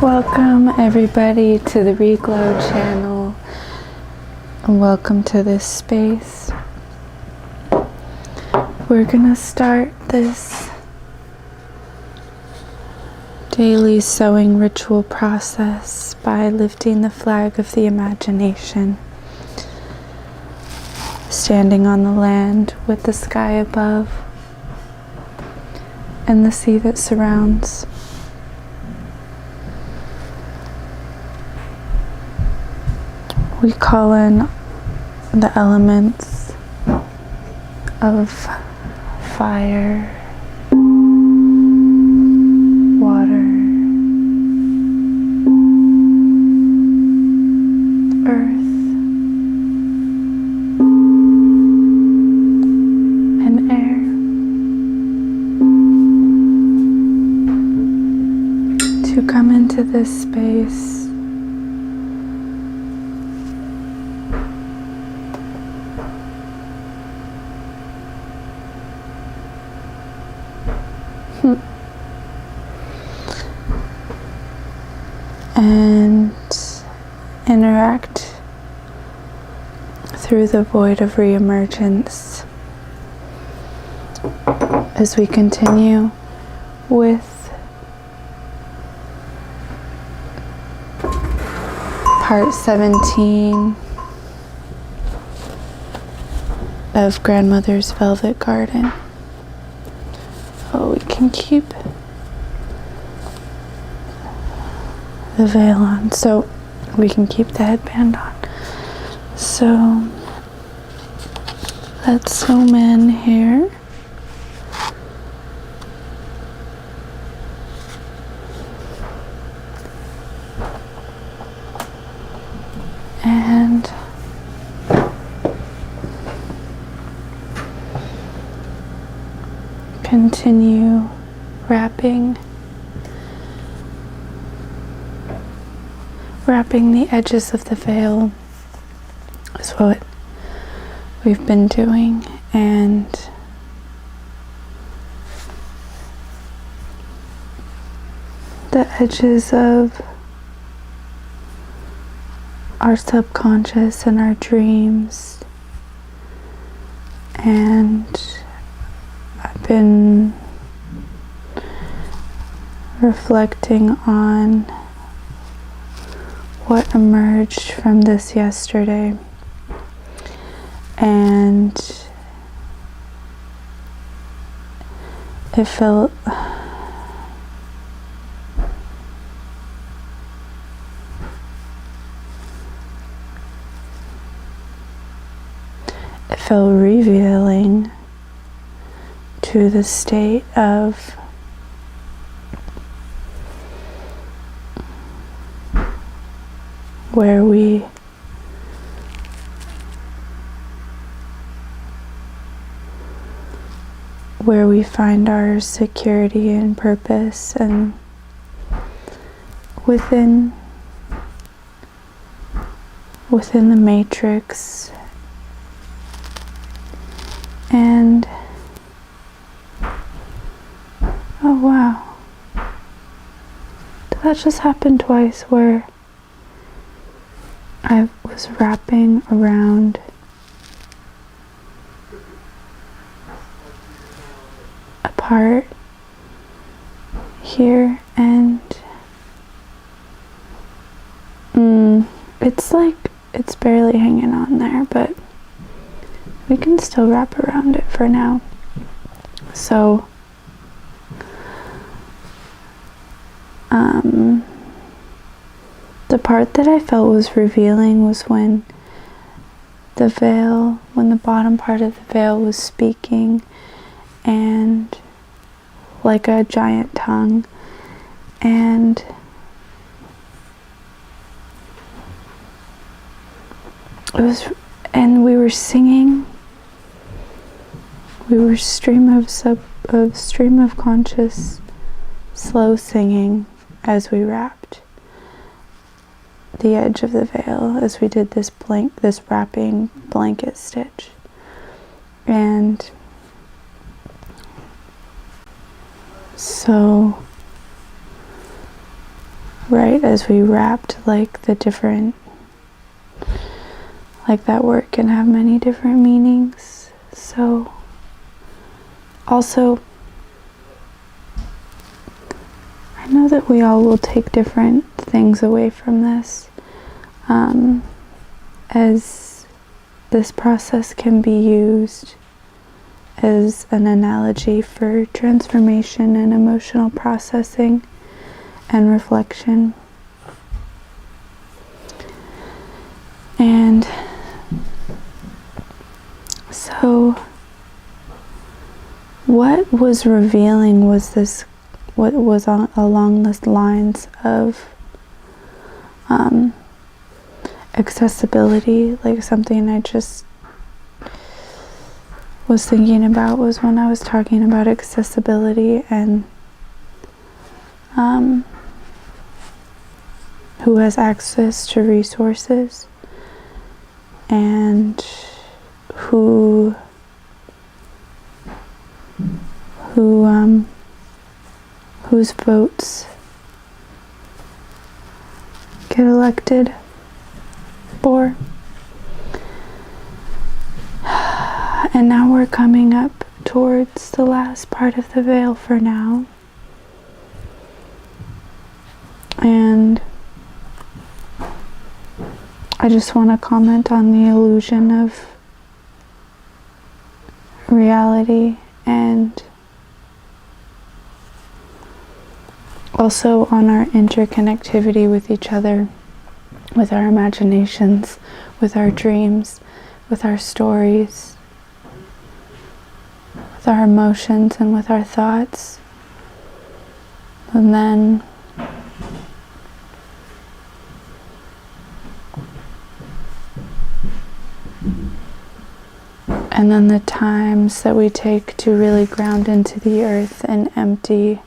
Welcome everybody to the Reglow channel, and welcome to this space. We're gonna start this daily sewing ritual process by lifting the flag of the imagination, standing on the land with the sky above and the sea that surrounds. We call in the elements of fire, water, earth, and air to come into this space and interact through the void of reemergence as we continue with part 17 of Grandmother's Velvet Garden. Oh, we can keep the veil on, so we can keep the headband on. So let's zoom in here. And continue wrapping the edges of the veil is what we've been doing, and the edges of our subconscious and our dreams. And I've been reflecting on what emerged from this yesterday, and it felt revealing to the state of where we find our security and purpose, and within the matrix. And oh wow, did that just happen twice, where I was wrapping around a part here, and it's barely hanging on there, but we can still wrap around it for now. So the part that I felt was revealing was when the bottom part of the veil was speaking, and like a giant tongue, and we were singing. We were stream of conscious slow singing as we wrapped the edge of the veil, as we did this wrapping blanket stitch. And so right? As we wrapped, like the different, like that word can have many different meanings. So also, I know that we all will take different things away from this, as this process can be used as an analogy for transformation and emotional processing and reflection. And so what was revealing was this, what was along the lines of accessibility. Like something I just was thinking about was when I was talking about accessibility and who has access to resources and whose votes get elected for. And now we're coming up towards the last part of the veil for now. And I just want to comment on the illusion of reality and also on our interconnectivity with each other, with our imaginations, with our dreams, with our stories, with our emotions and with our thoughts. And then the times that we take to really ground into the earth and empty,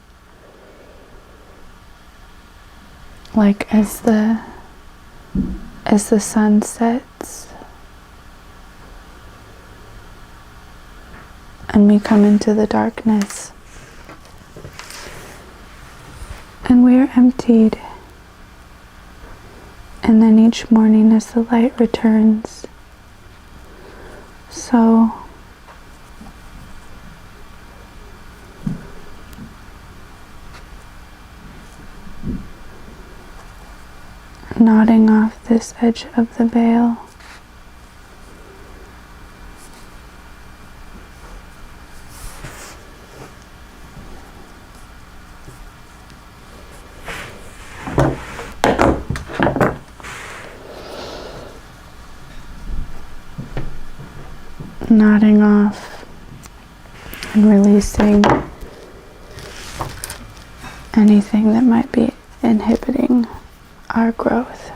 like as the sun sets and we come into the darkness and we are emptied, and then each morning as the light returns. So nodding off this edge of the veil, nodding off and releasing anything that might be inhibiting our growth.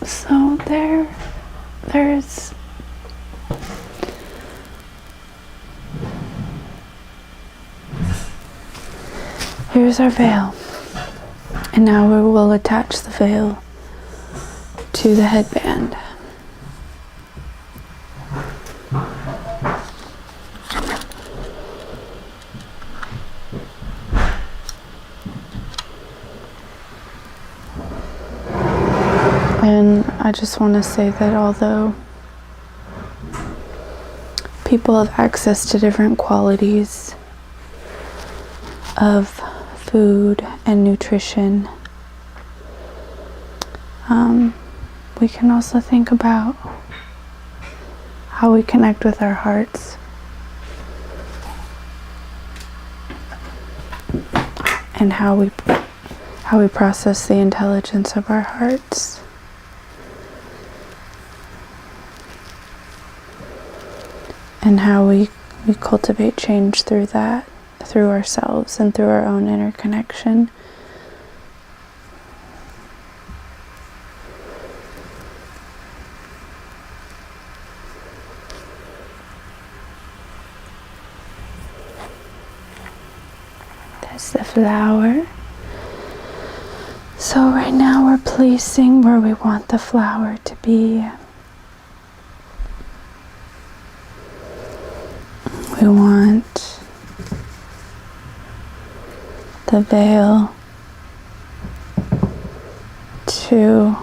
So here's our veil, and now we will attach the veil to the headband. And I just want to say that although people have access to different qualities of food and nutrition, we can also think about how we connect with our hearts and how we process the intelligence of our hearts. And how we cultivate change through that, through ourselves and through our own interconnection. There's the flower. So right now we're placing where we want the flower to be. We want the veil to,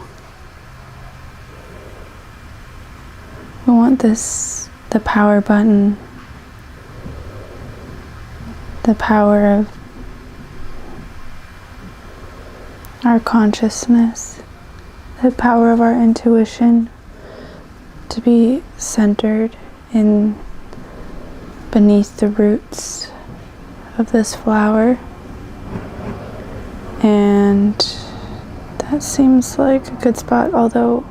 we want this, the power button, the power of our consciousness, the power of our intuition to be centered in beneath the roots of this flower. And that seems like a good spot, although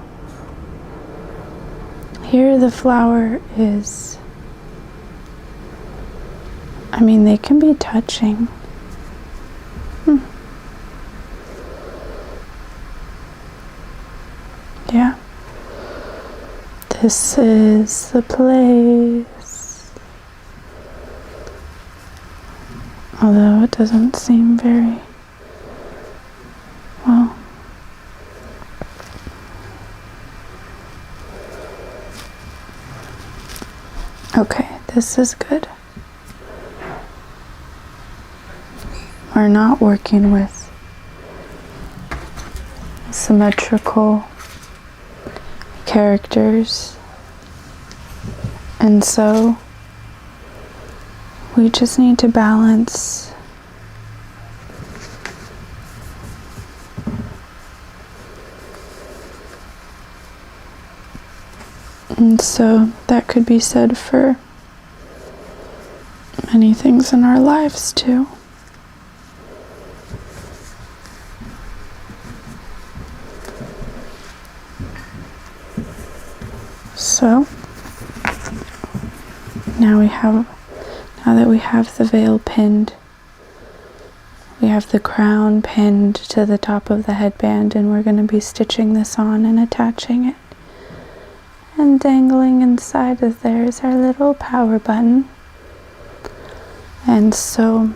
here the flower is, I mean, they can be touching. Yeah. This is the place. Although it doesn't seem very well. Okay, this is good. We're not working with symmetrical characters, and so we just need to balance and so that could be said for many things in our lives too. So now that we have the veil pinned, we have the crown pinned to the top of the headband, and we're going to be stitching this on and attaching it. And dangling inside of there is our little power button. And so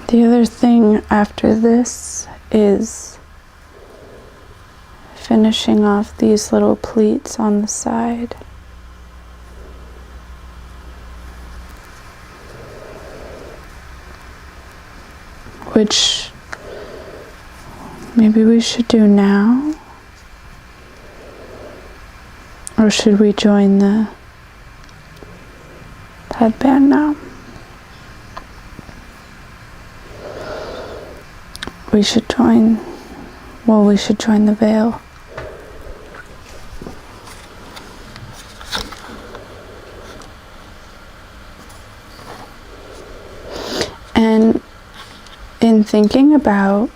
the other thing after this is finishing off these little pleats on the side. Which maybe we should do now. Or should we join the headband now? We should join the veil. And in thinking about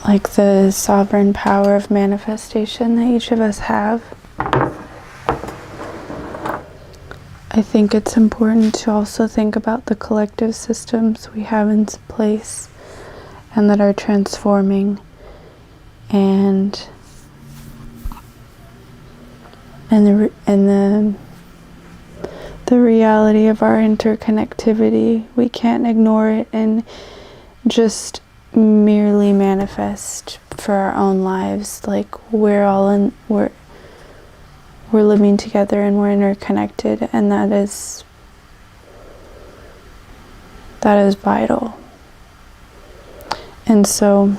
like the sovereign power of manifestation that each of us have, I think it's important to also think about the collective systems we have in place and that are transforming, and the reality of our interconnectivity. We can't ignore it and just merely manifest for our own lives. Like we're living together and we're interconnected, and that is vital. And so,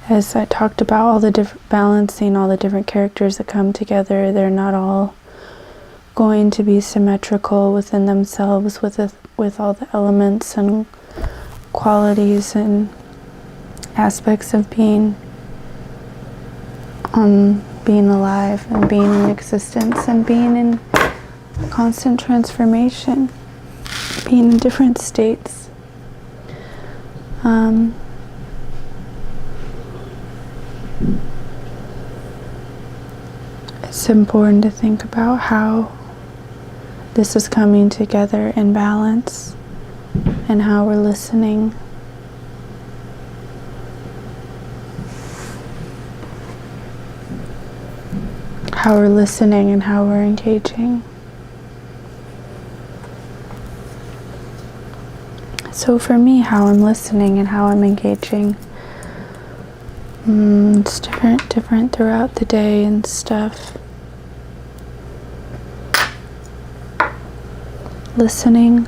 as I talked about all the different balancing, all the different characters that come together, they're not all going to be symmetrical within themselves with all the elements and qualities and aspects of being alive and being in existence and being in constant transformation, being in different states. It's important to think about how this is coming together in balance and how we're listening. how we're listening and how we're engaging. So for me, how I'm listening and how I'm engaging, it's different throughout the day and stuff. Listening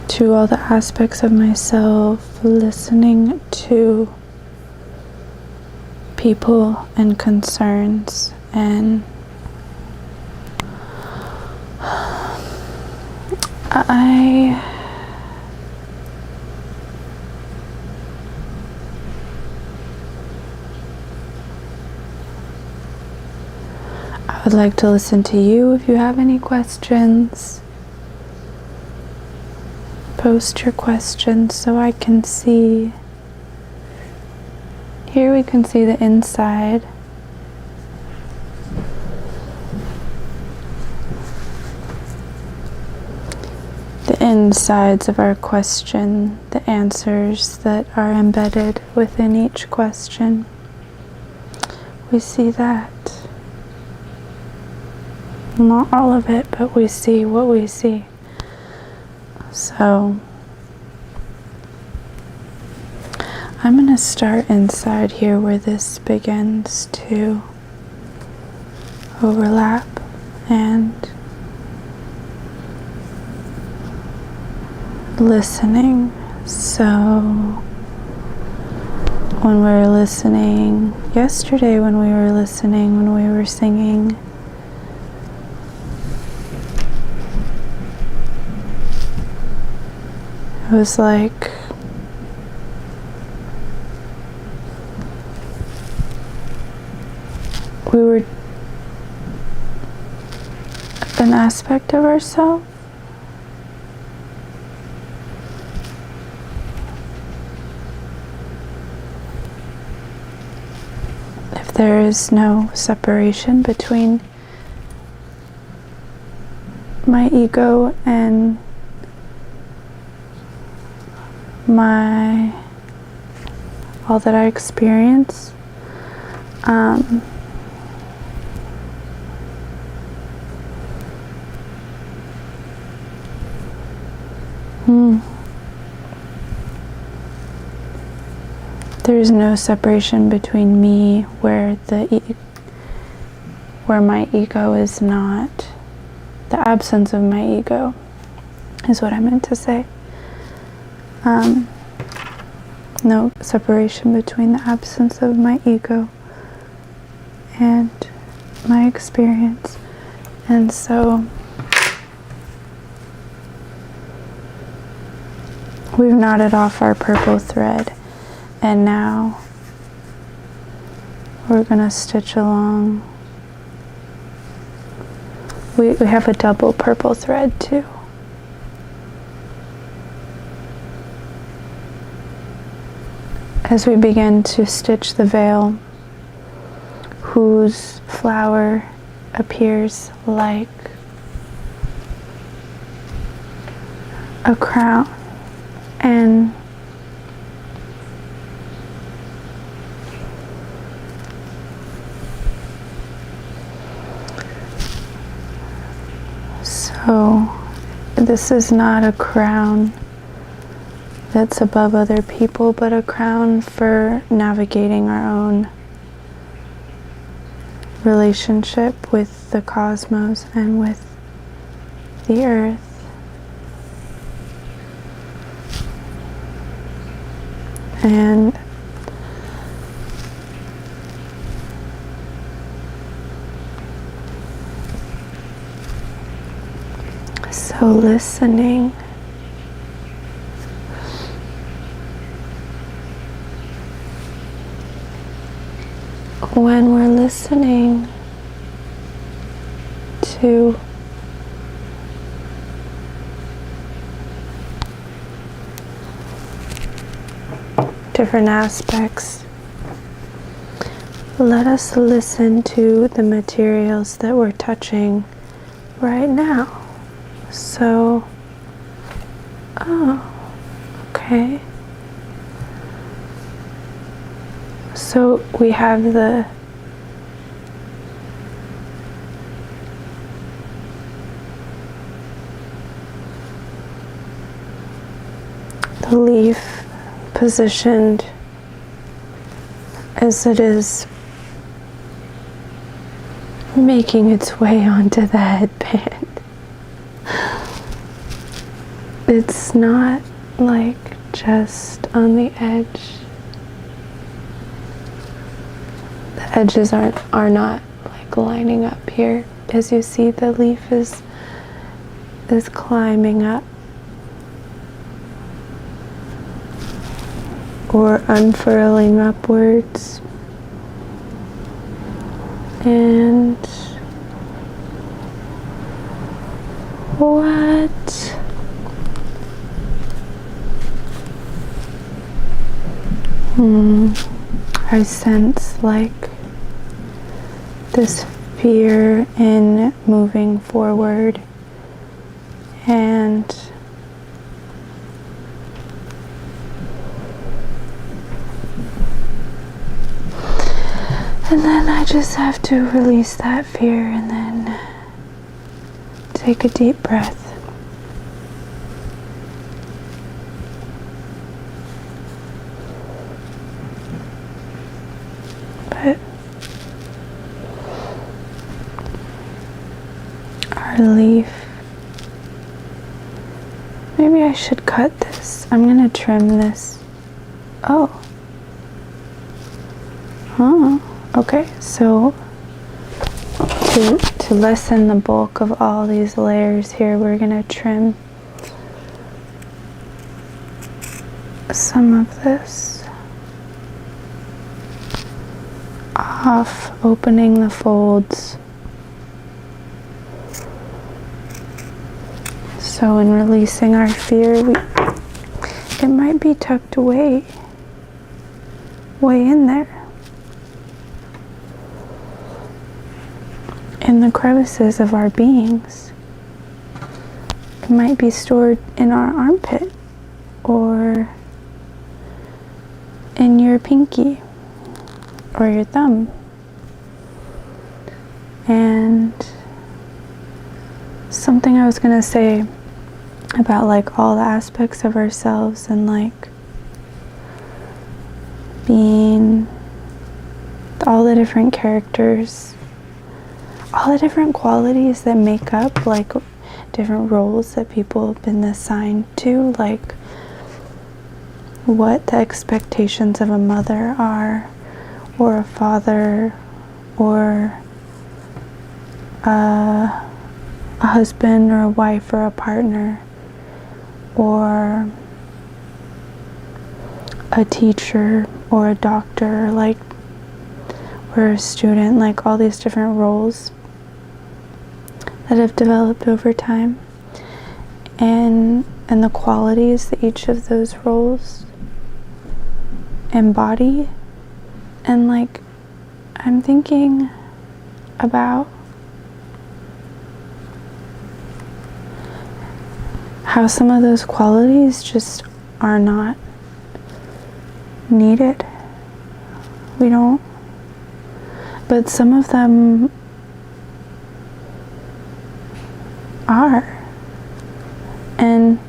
to all the aspects of myself, listening to people and concerns, and I would like to listen to you if you have any questions. Post your questions so I can see. Here we can see the inside. The insides of our question, the answers that are embedded within each question. We see that. Not all of it, but we see what we see. So I'm going to start inside here where this begins to overlap, and listening. So when we were listening yesterday, when we were singing, it was like we were an aspect of ourselves. If there is no separation between my ego and all that I experience, there is no separation between me where my ego is not. The absence of my ego is what I meant to say. No separation between the absence of my ego and my experience. And so we've knotted off our purple thread, and now we're going to stitch along. We have a double purple thread too. As we begin to stitch the veil, whose flower appears like a crown, and so this is not a crown that's above other people, but a crown for navigating our own relationship with the cosmos and with the earth. And so listening. When we're listening to different aspects, let us listen to the materials that we're touching right now. So, okay. So we have the the leaf positioned as it is making its way onto the headband. It's not like just on the edge. The edges are not like lining up here. As you see, the leaf is climbing up or unfurling upwards. And what? I sense like this fear in moving forward, and then I just have to release that fear and then take a deep breath. But our leaf, maybe I should cut this. I'm gonna trim this. Oh. Huh. Okay, so to lessen the bulk of all these layers here, we're gonna trim some of this off, opening the folds. So in releasing our fear, it might be tucked away, way in there, in the crevices of our beings. It might be stored in our armpit or in your pinky or your thumb. And something I was gonna say about like all the aspects of ourselves and like being all the different characters, all the different qualities that make up like different roles that people have been assigned to, like what the expectations of a mother are, or a father, or a husband or a wife or a partner, or a teacher or a doctor, like, or a student, like all these different roles that have developed over time, and the qualities that each of those roles embody. And like, I'm thinking about how some of those qualities just are not needed. We don't, but some of them are. And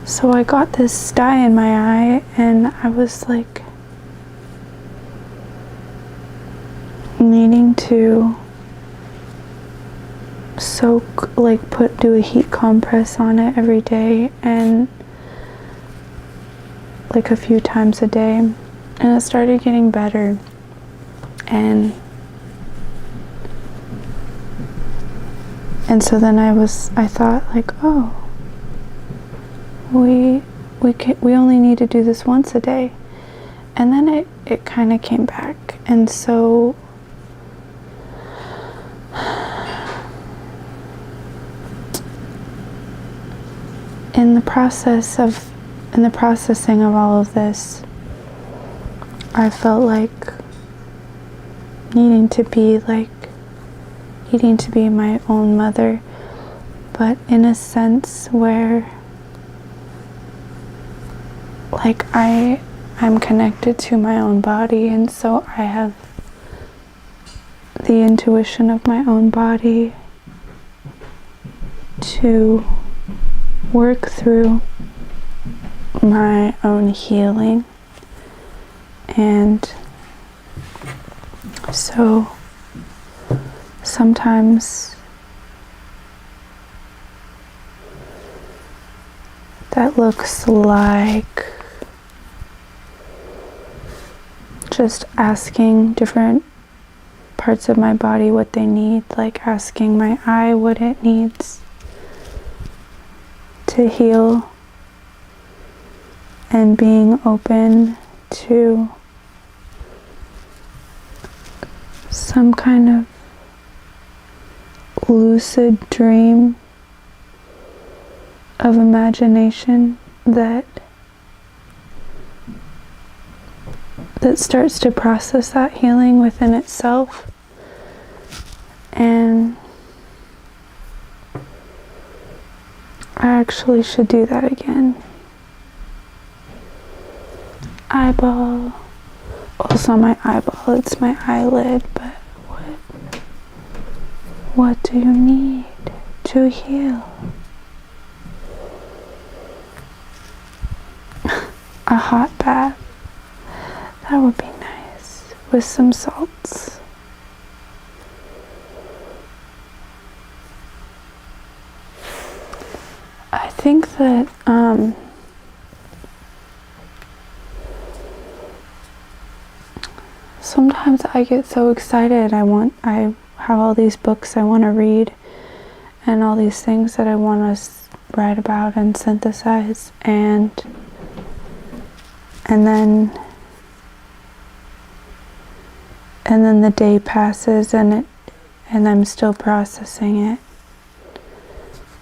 so I got this dye in my eye, and I was like needing to soak, like do a heat compress on it every day, and like a few times a day, and it started getting better. And so then I thought like, oh, we only need to do this once a day. And then it kind of came back. And so in the processing of all of this, I felt like needing to be my own mother, but in a sense where like I'm connected to my own body, and so I have the intuition of my own body to work through. my own healing. And so sometimes that looks like just asking different parts of my body what they need, like asking my eye what it needs to heal, and being open to some kind of lucid dream of imagination that starts to process that healing within itself. And I actually should do that again. Eyeball. Well, it's not my eyeball, it's my eyelid, but what do you need to heal? A hot bath. That would be nice, with some salts. I think that sometimes I get so excited. I have all these books I want to read, and all these things that I want to write about and synthesize, and then the day passes and I'm still processing it,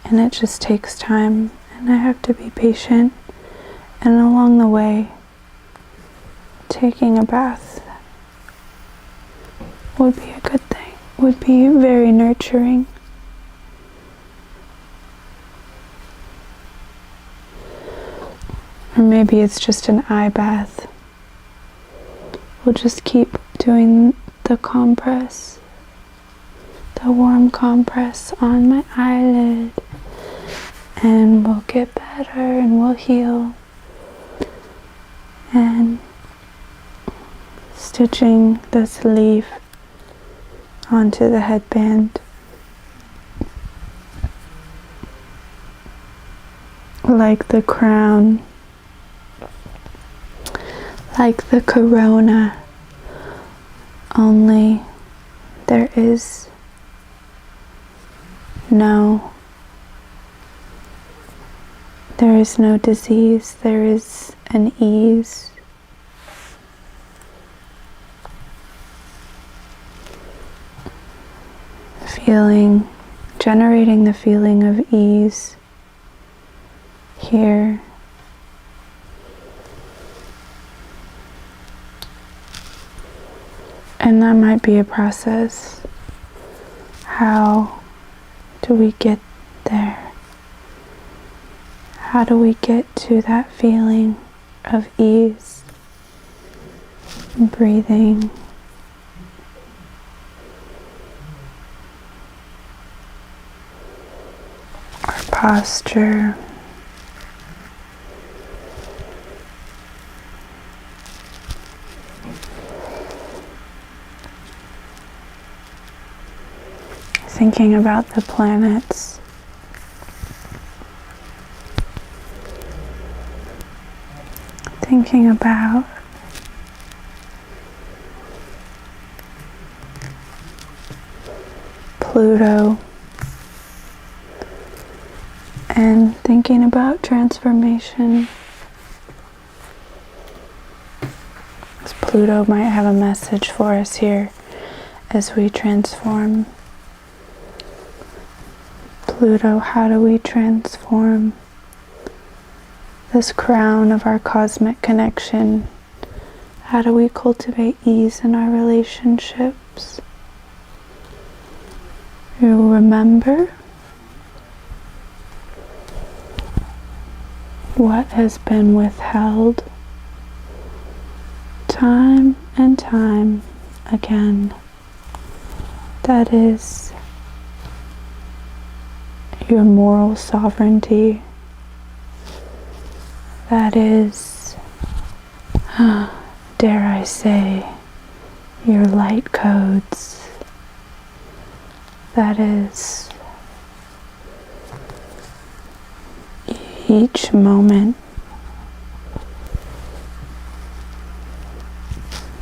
and it just takes time, and I have to be patient. And along the way, taking a bath would be a good thing, would be very nurturing. Or maybe it's just an eye bath. We'll just keep doing the compress, the warm compress on my eyelid, and we'll get better and we'll heal. And stitching the sleeve onto the headband, like the crown, like the corona, only there is no disease, there is an ease. Generating the feeling of ease here. And that might be a process. How do we get there? How do we get to that feeling of ease? Breathing. Our posture. Thinking about the planets. Thinking about Pluto. And thinking about transformation. As Pluto might have a message for us here as we transform. Pluto, how do we transform this crown of our cosmic connection? How do we cultivate ease in our relationships? You remember what has been withheld time and time again. That is your moral sovereignty. That is, dare I say, your light codes. That is each moment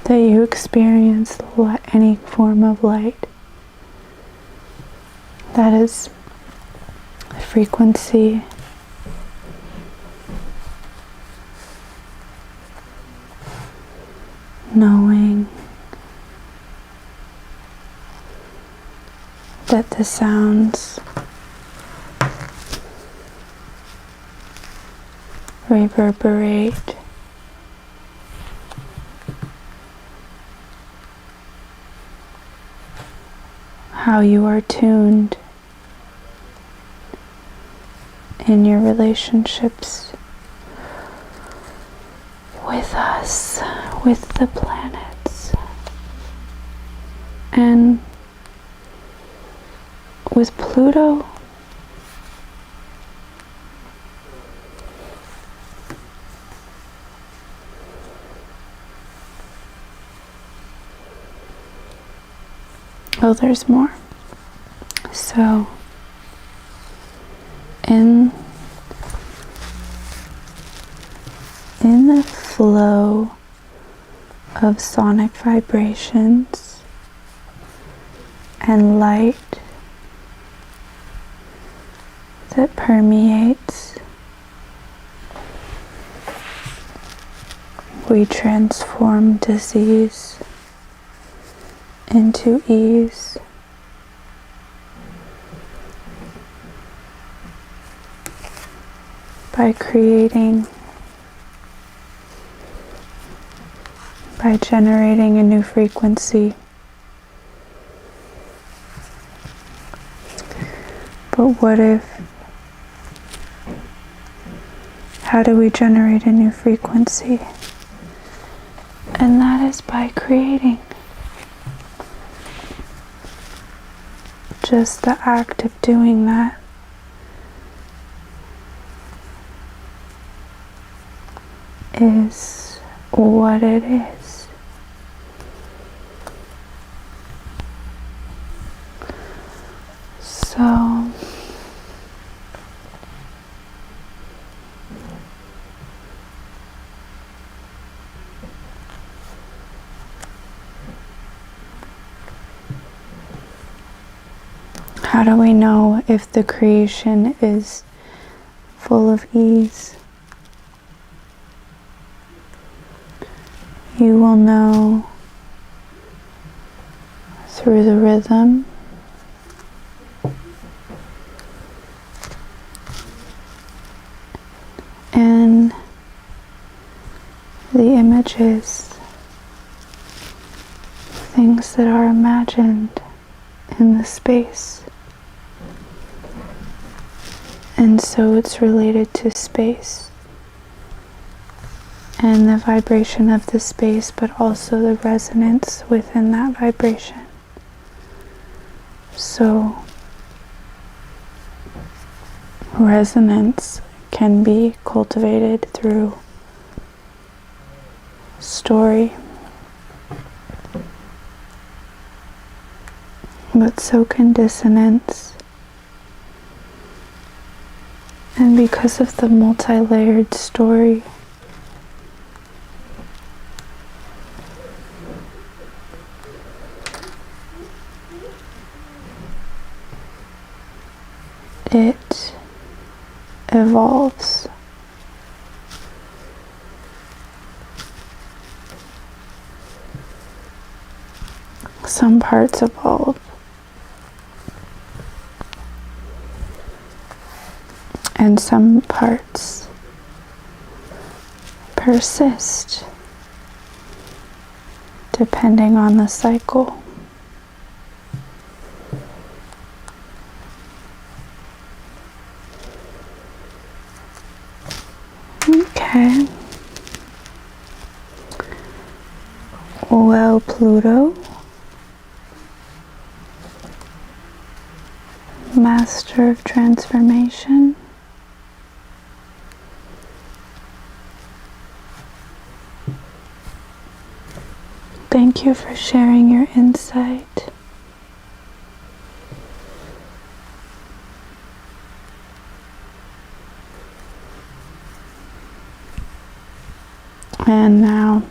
that you experience any form of light. That is a frequency knowing that the sounds reverberate how you are tuned in your relationships with us, with the planets, and with Pluto. Oh, there's more. So, in the flow of sonic vibrations and light that permeates, we transform disease into ease. By generating a new frequency. But how do we generate a new frequency? And that is by creating. Just the act of doing that is what it is. So, how do we know if the creation is full of ease? You will know through the rhythm and the images, things that are imagined in the space. And so it's related to space and the vibration of the space, but also the resonance within that vibration. So, resonance can be cultivated through story, but so can dissonance. And because of the multi-layered story, it evolves. Some parts evolve, and some parts persist, depending on the cycle. Okay. Well, Pluto, master of transformation, Thank you for sharing your insight. And now,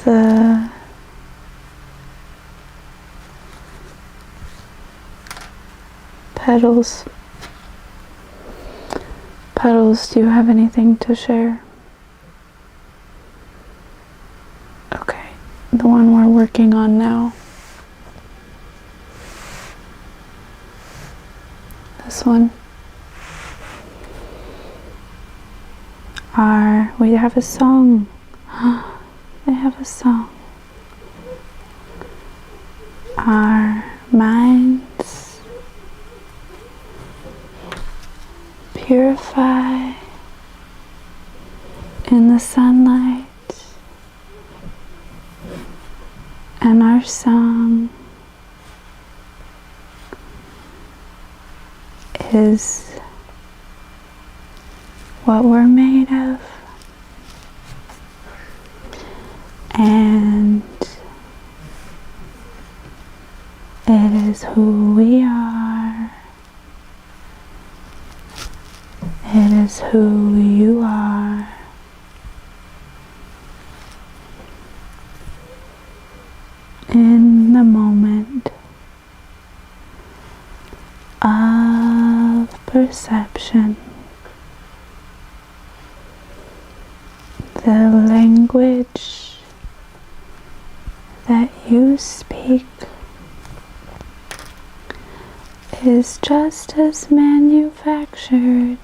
the petals. Petals, do you have anything to share? Okay, the one we're working on now. This one. We have a song. I have a song. Our minds purify in the sunlight, and our song is what we're made of, and it is who we are. It is who you are. In the moment of perception, the language that you speak is just as manufactured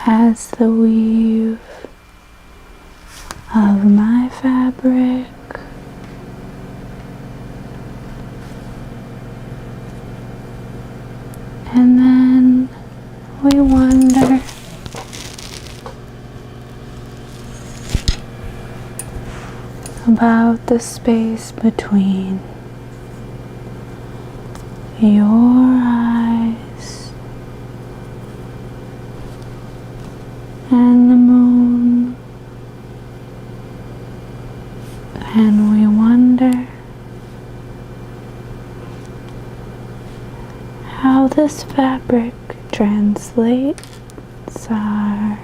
as the weave of my fabric. And then we wonder about the space between your eyes and the moon, and we wonder how this fabric translates our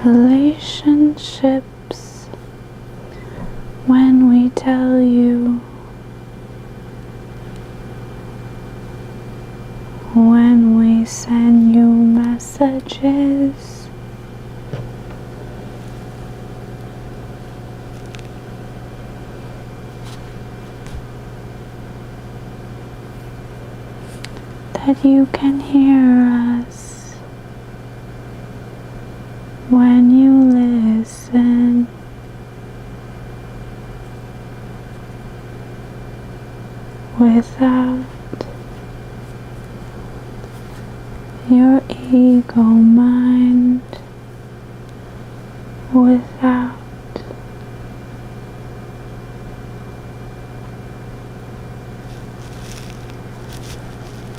relationships when we tell you, when we send you messages, that you can hear us when you listen. Without your ego mind, without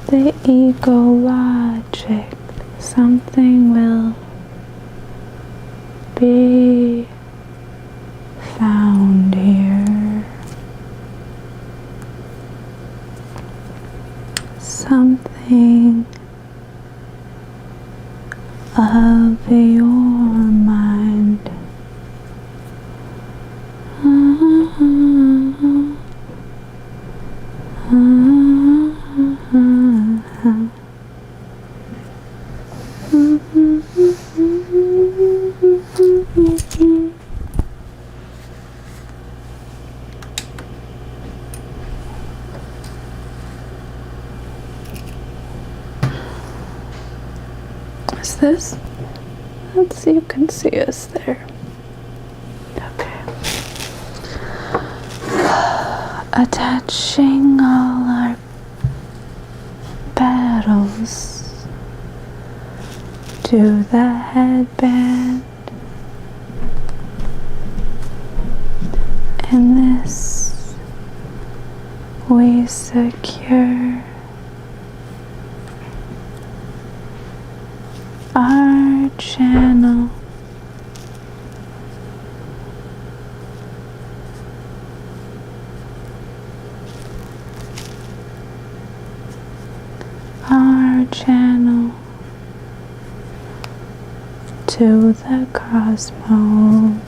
the ego logic, something will be found here. Something of your mind. Is this? Let's see, you can see us there. Okay. Attaching all our petals to the headband. In this, we secure channel. Our channel to the cosmos.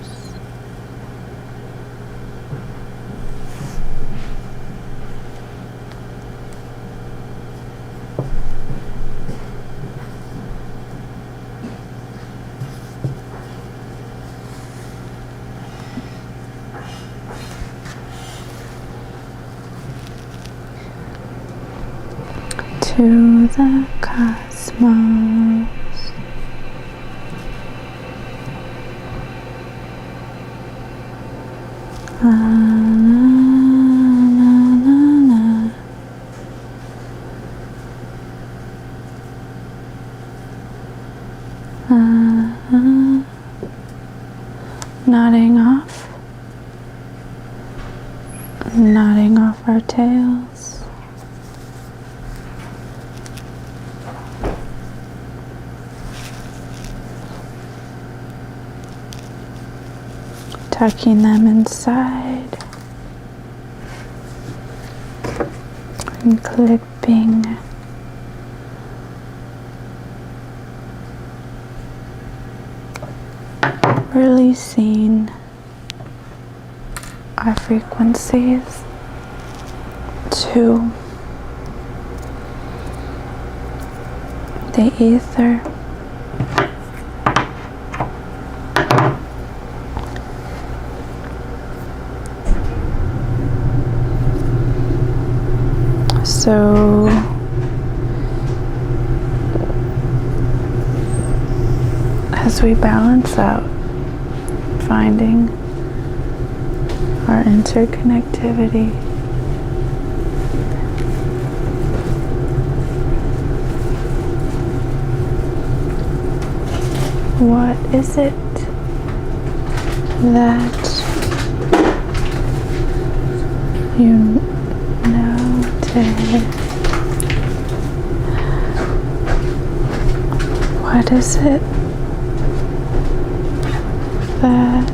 To the cosmos. Na, na, na, na. Nodding off our tails. Tucking them inside and clipping. Releasing our frequencies to the ether. So as we balance out, finding our interconnectivity, what is it that you notice? What is it that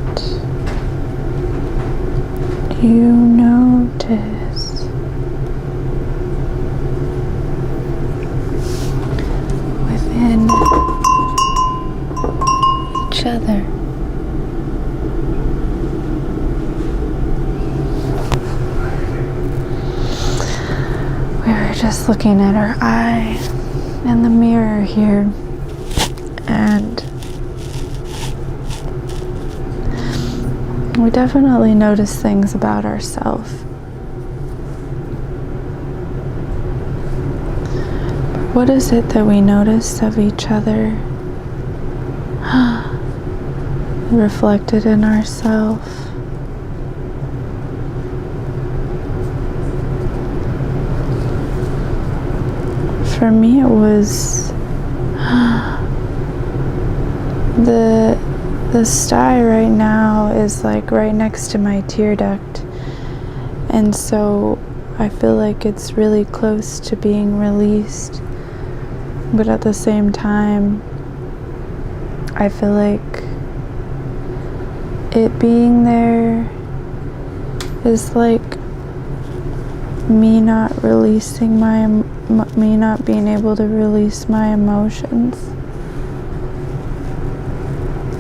you notice within each other? We were just looking at our eye in the mirror here, and we definitely notice things about ourselves. What is it that we notice of each other reflected in ourselves? For me, it was the sty right now is like right next to my tear duct, and so I feel like it's really close to being released, but at the same time I feel like it being there is like me not releasing me not being able to release my emotions.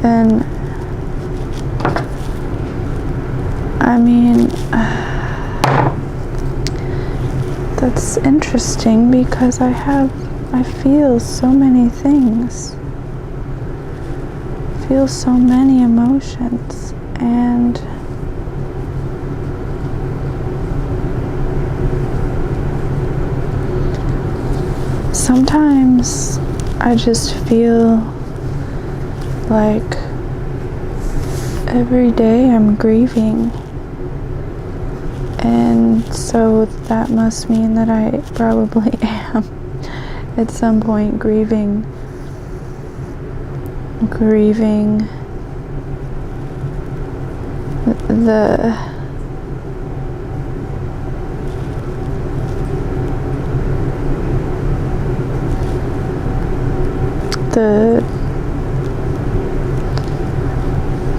And I mean, that's interesting because I feel so many things, feel so many emotions, and sometimes I just feel like every day I'm grieving, and so that must mean that I probably am at some point grieving the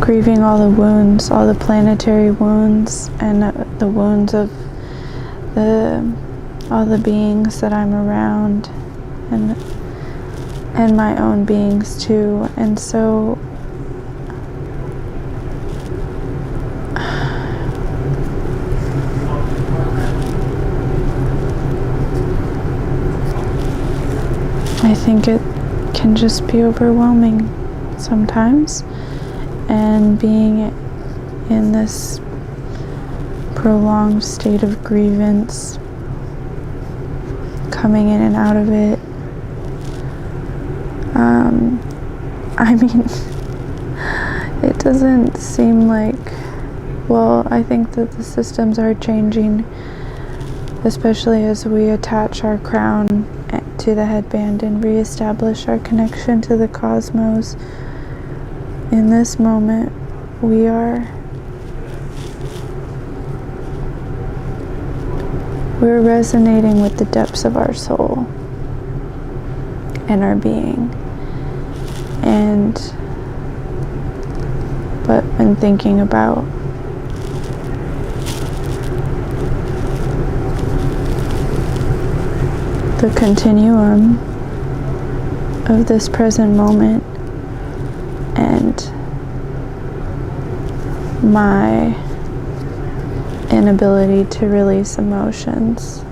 grieving all the wounds, all the planetary wounds, and the wounds of all the beings that I'm around, and my own beings too. And so I think it can just be overwhelming sometimes, and being in this prolonged state of grievance, coming in and out of it. I mean, it doesn't seem like, well, I think that the systems are changing, especially as we attach our crown to the headband and reestablish our connection to the cosmos. In this moment, we're resonating with the depths of our soul and our being. But when thinking about the continuum of this present moment and my inability to release emotions,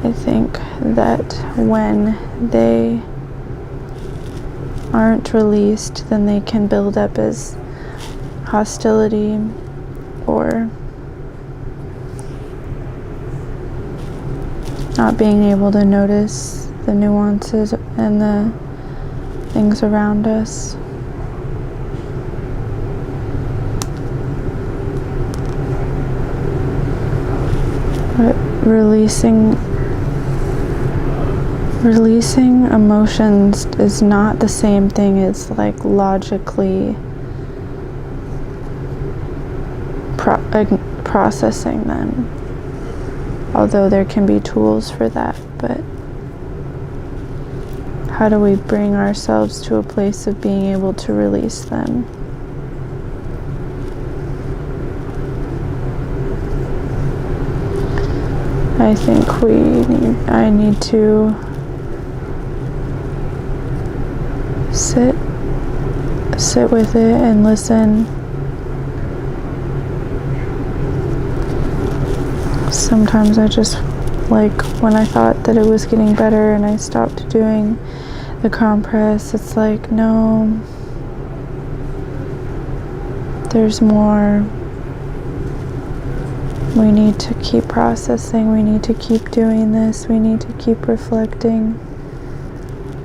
I think that when they aren't released, then they can build up as hostility or not being able to notice the nuances and the things around us. But releasing emotions is not the same thing as like logically processing them, although there can be tools for that. But how do we bring ourselves to a place of being able to release them? I think I need to sit with it and listen. Sometimes I just, like, when I thought that it was getting better and I stopped doing the compress, it's like, no, there's more. We need to keep processing, we need to keep doing this, we need to keep reflecting.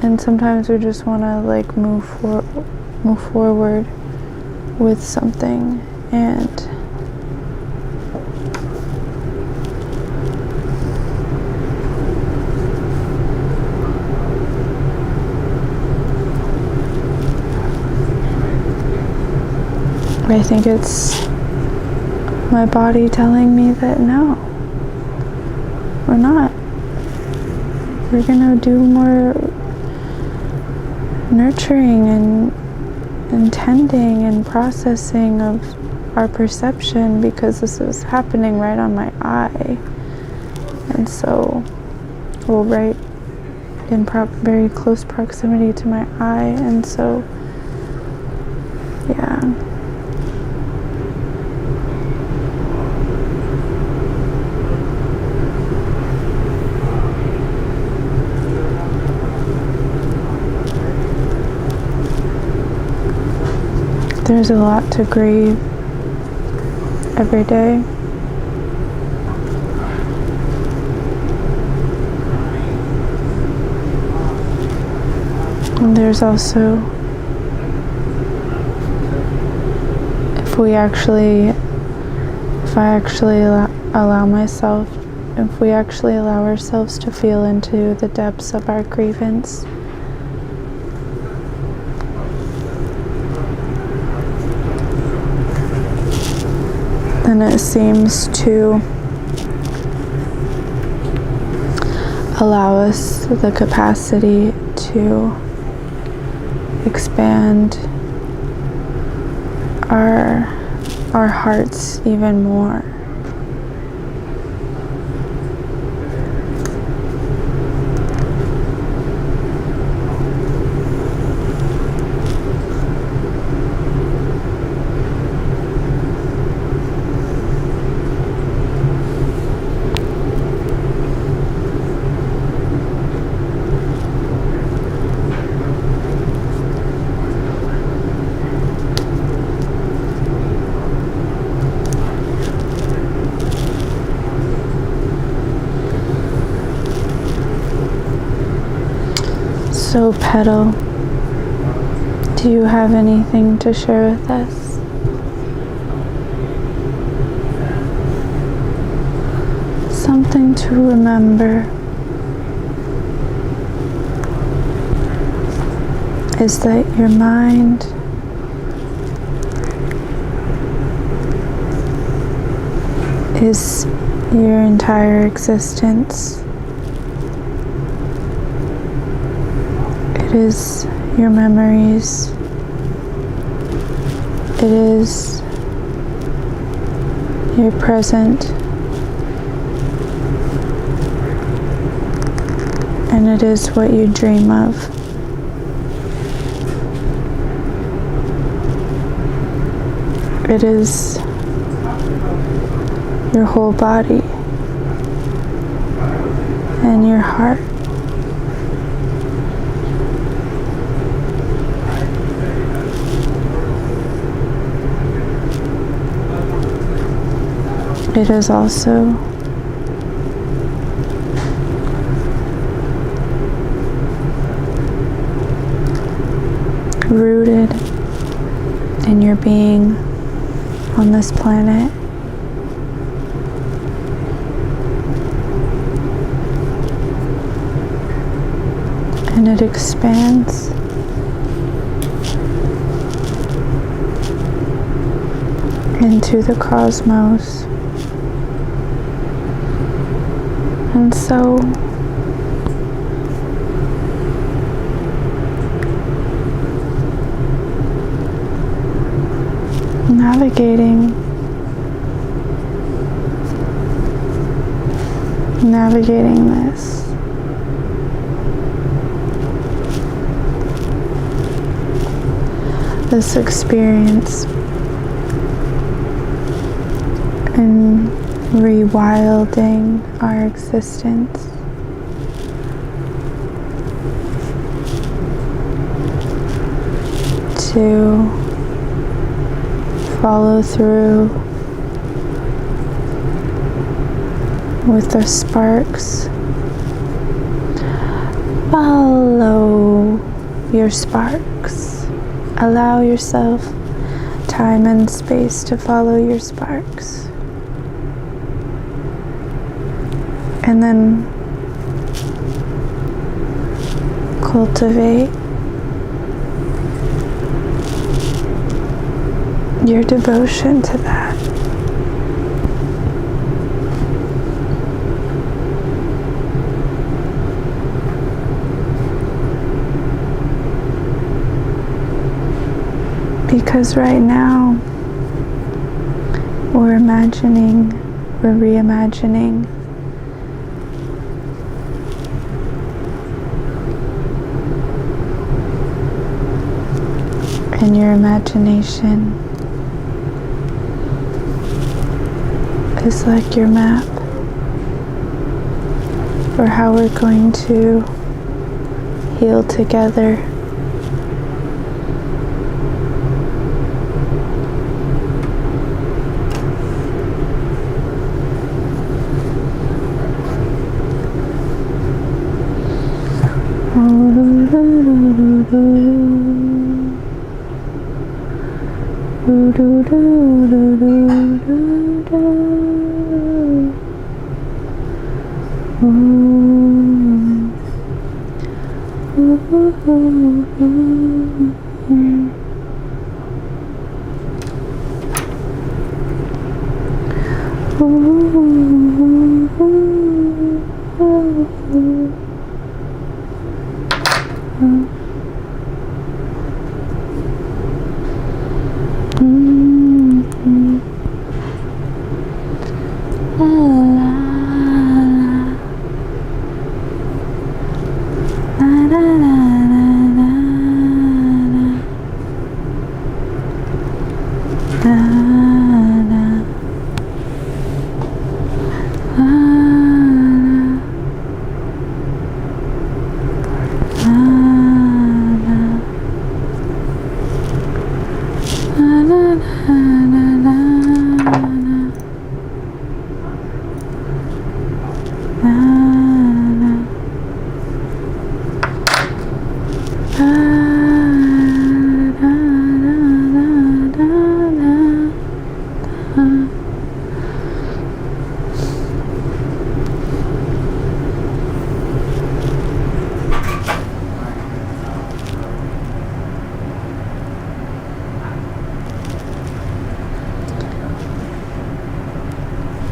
And sometimes we just want to like move forward with something, and I think it's my body telling me that no, we're not. We're gonna do more nurturing and tending and processing of our perception, because this is happening right on my eye. And so, well, right in very close proximity to my eye. And so, yeah. There's a lot to grieve every day. And there's also, if we actually allow ourselves to feel into the depths of our grievance, then it seems to allow us the capacity to expand our hearts even more. So, Petal, do you have anything to share with us? Something to remember is that your mind is your entire existence. It is your memories. It is your present. And it is what you dream of. It is your whole body and your heart. It is also rooted in your being on this planet. And it expands into the cosmos. And so navigating this experience and rewilding our existence. To follow through with the sparks. Follow your sparks. Allow yourself time and space to follow your sparks. And then cultivate your devotion to that. Because right now we're reimagining and your imagination is like your map for how we're going to heal together.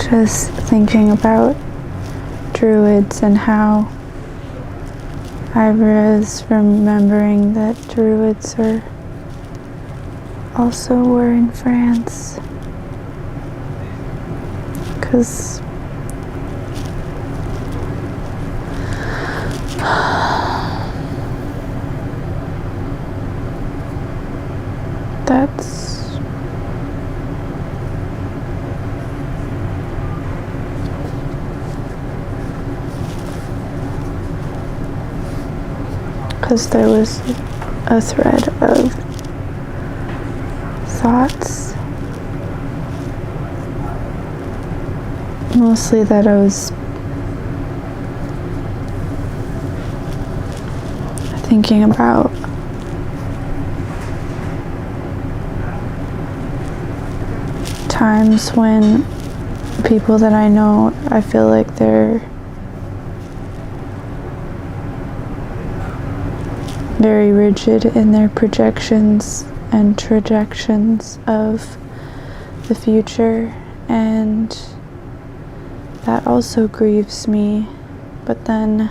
Just thinking about druids and how I was remembering that druids also were in France, because that's because there was a thread of thoughts, mostly that I was thinking about times when people that I know, I feel like they're very rigid in their projections and trajections of the future, and that also grieves me. But then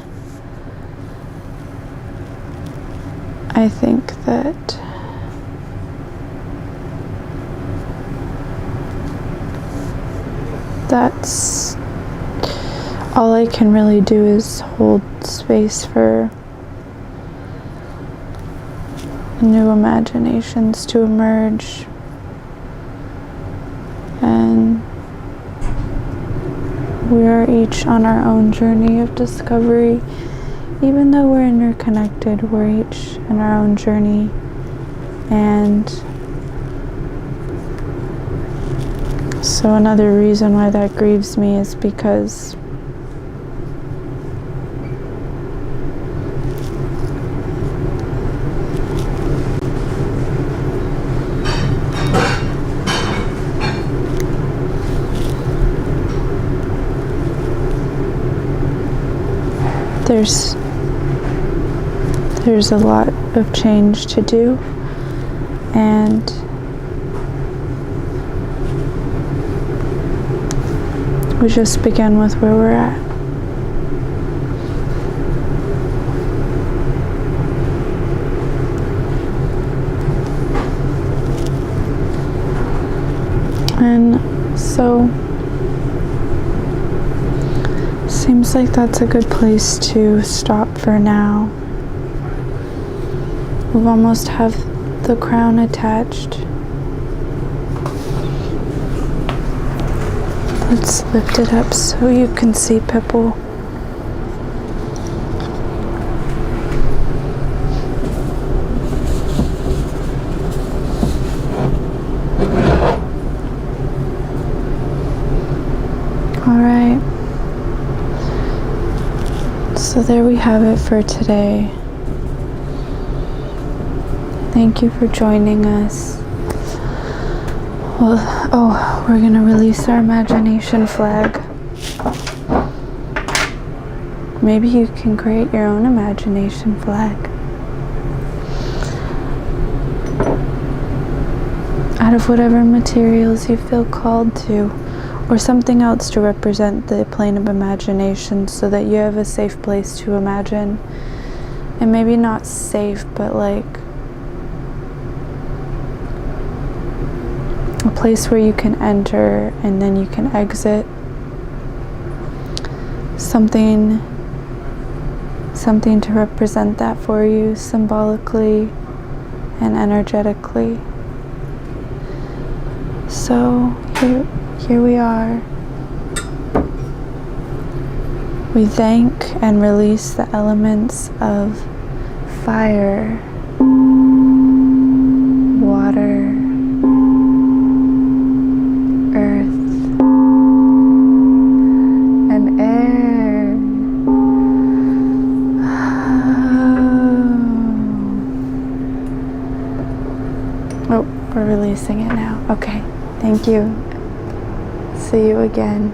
I think that that's all I can really do, is hold space for new imaginations to emerge, and we are each on our own journey of discovery. Even though we're interconnected, we're each in our own journey, and so another reason why that grieves me is because there's a lot of change to do, and we just begin with where we're at. And so seems like that's a good place to stop for now. We've almost have the crown attached. Let's lift it up so you can see Pipple. All right. So there we have it for today. Thank you for joining us. Well, we're gonna release our imagination flag. Maybe you can create your own imagination flag out of whatever materials you feel called to, or something else to represent the plane of imagination, so that you have a safe place to imagine. And maybe not safe, but like a place where you can enter and then you can exit something to represent that for you symbolically and energetically. So here we are. We thank and release the elements of fire, water, earth, and air. Oh, we're releasing it now. Okay, thank you. See you again.